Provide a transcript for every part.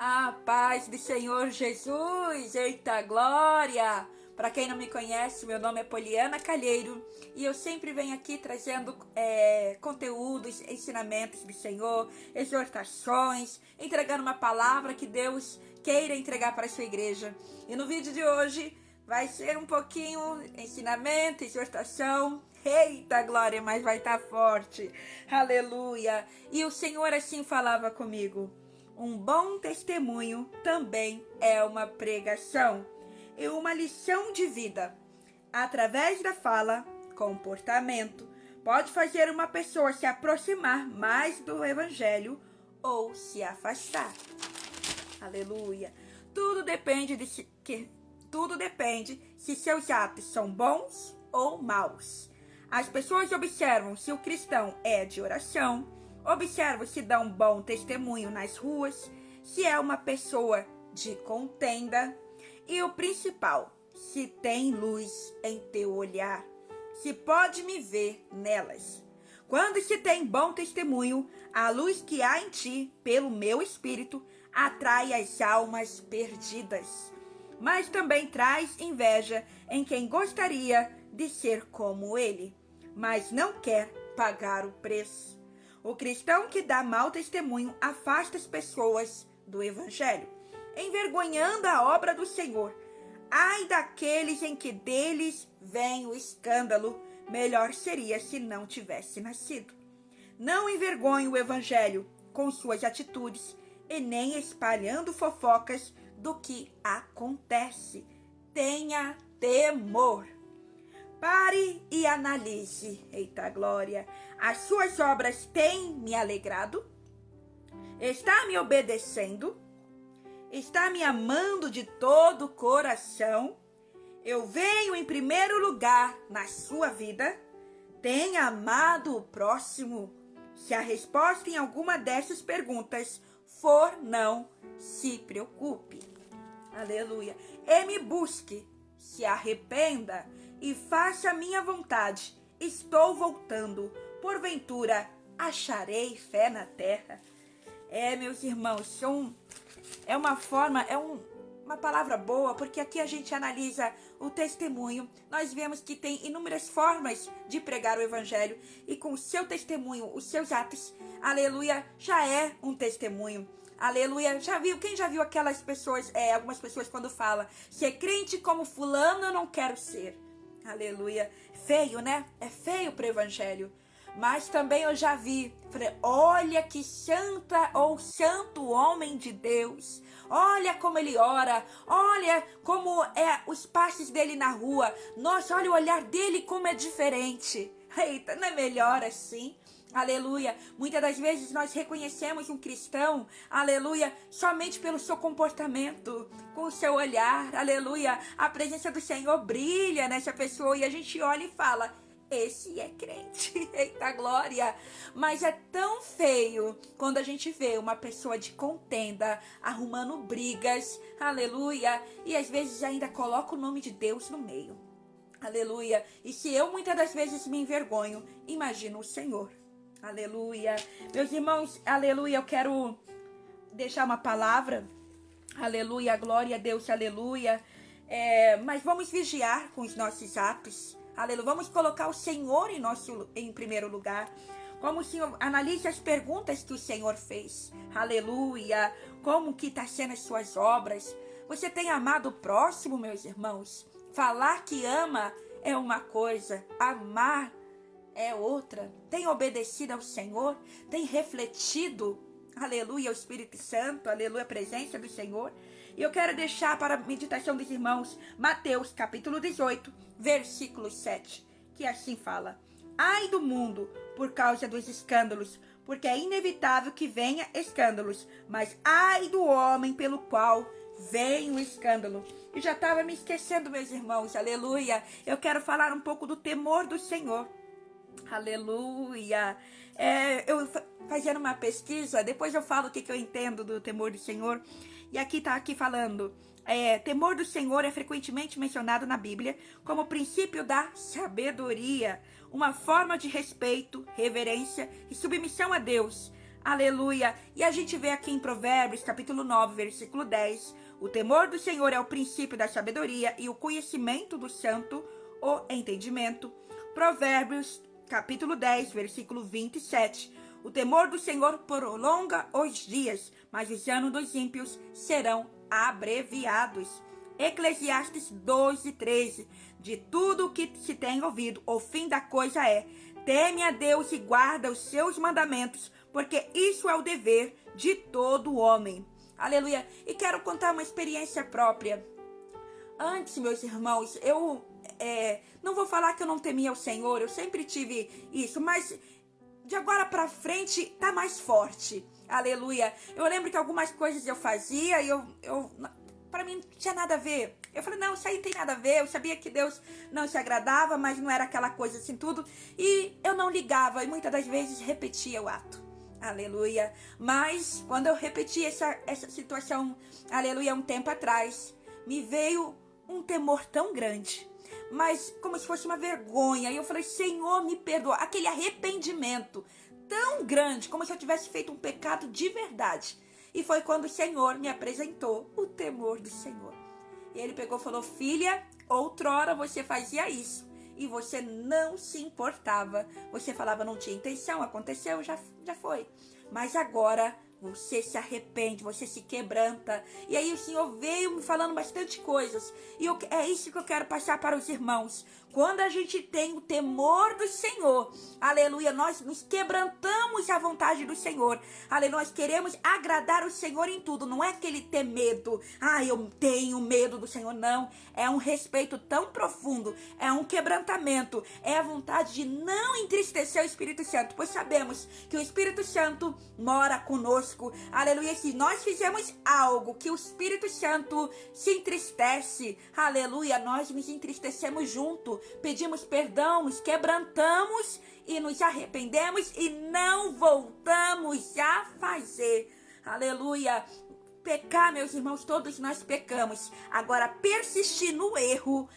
A paz do Senhor Jesus, eita glória! Para quem não me conhece, meu nome é Poliana Calheiro e eu sempre venho aqui trazendo conteúdos, ensinamentos do Senhor, exortações, entregando uma palavra que Deus queira entregar para a sua igreja. E no vídeo de hoje vai ser um pouquinho ensinamento, exortação. Eita glória, mas vai estar forte. Aleluia! E o Senhor assim falava comigo. Um bom testemunho também é uma pregação e uma lição de vida. Através da fala, comportamento, pode fazer uma pessoa se aproximar mais do Evangelho ou se afastar. Aleluia! Tudo depende se seus atos são bons ou maus. As pessoas observam se o cristão é de oração, observam se dá um bom testemunho nas ruas, se é uma pessoa de contenda e o principal, se tem luz em teu olhar, se pode me ver nelas. Quando se tem bom testemunho, a luz que há em ti, pelo meu espírito, atrai as almas perdidas, mas também traz inveja em quem gostaria de ser como ele, mas não quer pagar o preço. O cristão que dá mau testemunho afasta as pessoas do Evangelho, envergonhando a obra do Senhor. Ai daqueles em que deles vem o escândalo, melhor seria se não tivesse nascido. Não envergonhe o Evangelho com suas atitudes e nem espalhando fofocas do que acontece. Tenha temor. Pare e analise, eita glória, as suas obras têm me alegrado? Está me obedecendo? Está me amando de todo o coração? Eu venho em primeiro lugar na sua vida? Tem amado o próximo? Se a resposta em alguma dessas perguntas for não, se preocupe. Aleluia. E me busque, se arrependa e faça a minha vontade. Estou voltando. Porventura, acharei fé na terra? Meus irmãos, é uma palavra boa, porque aqui a gente analisa o testemunho. Nós vemos que tem inúmeras formas de pregar o Evangelho. E com o seu testemunho, os seus atos, aleluia, já é um testemunho. Aleluia, quem já viu aquelas pessoas, algumas pessoas quando falam, ser crente como fulano eu não quero ser. Aleluia, feio, né? É feio pro Evangelho. Mas também eu já vi, falei, olha que santo homem de Deus, olha como ele ora, olha como é os passos dele na rua, nossa, olha o olhar dele como é diferente. Eita, não é melhor assim? Aleluia, muitas das vezes nós reconhecemos um cristão, aleluia, somente pelo seu comportamento, com o seu olhar, aleluia, a presença do Senhor brilha nessa pessoa e a gente olha e fala, esse é crente, eita glória, mas é tão feio quando a gente vê uma pessoa de contenda, arrumando brigas, aleluia, e às vezes ainda coloca o nome de Deus no meio, aleluia, e se eu muitas das vezes me envergonho, imagina o Senhor. Aleluia. Meus irmãos, aleluia, eu quero deixar uma palavra. Aleluia, glória a Deus, aleluia. Mas vamos vigiar com os nossos atos. Aleluia. Vamos colocar o Senhor em primeiro lugar. Como o Senhor analise as perguntas que o Senhor fez. Aleluia. Como que está sendo as suas obras. Você tem amado o próximo, meus irmãos? Falar que ama é uma coisa. Amar é outra. Tem obedecido ao Senhor? Tem refletido, aleluia, o Espírito Santo, aleluia, a presença do Senhor? E eu quero deixar para a meditação dos irmãos Mateus capítulo 18, versículo 7, que assim fala: ai do mundo por causa dos escândalos, porque é inevitável que venha escândalos, mas ai do homem pelo qual vem o escândalo. E já estava me esquecendo, meus irmãos, aleluia. Eu quero falar um pouco do temor do Senhor. Aleluia. Eu fazendo uma pesquisa, depois eu falo o que eu entendo do temor do Senhor. E aqui está falando, temor do Senhor é frequentemente mencionado na Bíblia como princípio da sabedoria, uma forma de respeito, reverência e submissão a Deus. Aleluia. E a gente vê aqui em Provérbios, capítulo 9, versículo 10. O temor do Senhor é o princípio da sabedoria e o conhecimento do santo, o entendimento. Provérbios, capítulo 10, versículo 27. O temor do Senhor prolonga os dias, mas os anos dos ímpios serão abreviados. Eclesiastes 12, 13. De tudo o que se tem ouvido, o fim da coisa é: teme a Deus e guarda os seus mandamentos, porque isso é o dever de todo homem. Aleluia. E quero contar uma experiência própria. Antes, meus irmãos, eu não vou falar que eu não temia o Senhor, eu sempre tive isso, mas de agora pra frente tá mais forte. Aleluia. Eu lembro que algumas coisas eu fazia e pra mim não tinha nada a ver. Eu falei, não, isso aí não tem nada a ver. Eu sabia que Deus não se agradava, mas não era aquela coisa assim tudo. E eu não ligava e muitas das vezes repetia o ato. Aleluia. Mas quando eu repeti essa situação, aleluia, um tempo atrás, me veio um temor tão grande, mas como se fosse uma vergonha. E eu falei, Senhor, me perdoa. Aquele arrependimento tão grande, como se eu tivesse feito um pecado de verdade. E foi quando o Senhor me apresentou o temor do Senhor. E ele pegou e falou, filha, outrora você fazia isso e você não se importava. Você falava, não tinha intenção, aconteceu, já foi. Mas agora você se arrepende, você se quebranta. E aí o Senhor veio me falando bastante coisas. E é isso que eu quero passar para os irmãos. Quando a gente tem o temor do Senhor, aleluia, nós nos quebrantamos à vontade do Senhor. Aleluia, nós queremos agradar o Senhor em tudo. Não é aquele ter medo. Eu tenho medo do Senhor. Não, é um respeito tão profundo. É um quebrantamento. É a vontade de não entristecer o Espírito Santo. Pois sabemos que o Espírito Santo mora conosco. Aleluia, se nós fizemos algo que o Espírito Santo se entristece, aleluia, nós nos entristecemos junto. Pedimos perdão, nos quebrantamos e nos arrependemos e não voltamos a fazer. Aleluia. Pecar, meus irmãos, todos nós pecamos. Agora, persistir no erro,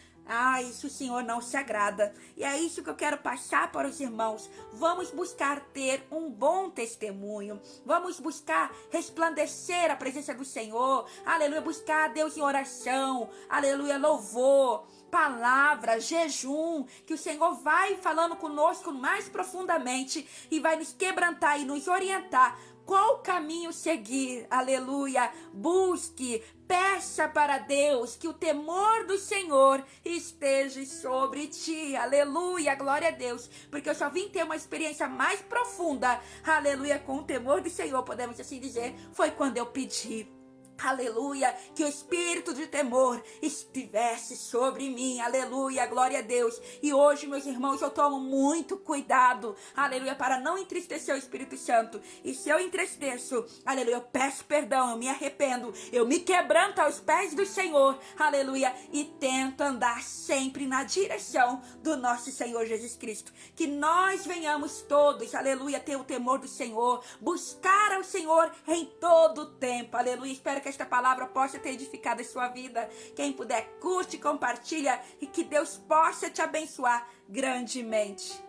isso o Senhor não se agrada. E é isso que eu quero passar para os irmãos. Vamos buscar ter um bom testemunho. Vamos buscar resplandecer a presença do Senhor. Aleluia, buscar a Deus em oração. Aleluia, louvor, palavra, jejum, que o Senhor vai falando conosco mais profundamente e vai nos quebrantar e nos orientar qual caminho seguir. Aleluia, busque, peça para Deus que o temor do Senhor esteja sobre ti. Aleluia, glória a Deus, porque eu só vim ter uma experiência mais profunda, aleluia, com o temor do Senhor, podemos assim dizer, foi quando eu pedi, aleluia, que o espírito de temor estivesse sobre mim, aleluia, glória a Deus. E hoje, meus irmãos, eu tomo muito cuidado, aleluia, para não entristecer o Espírito Santo. E se eu entristeço, aleluia, eu peço perdão, eu me arrependo, eu me quebranto aos pés do Senhor, aleluia, e tento andar sempre na direção do nosso Senhor Jesus Cristo. Que nós venhamos todos, aleluia, ter o temor do Senhor, buscar ao Senhor em todo o tempo, aleluia. Espero que esta palavra possa ter edificado a sua vida. Quem puder, curte, compartilha e que Deus possa te abençoar grandemente.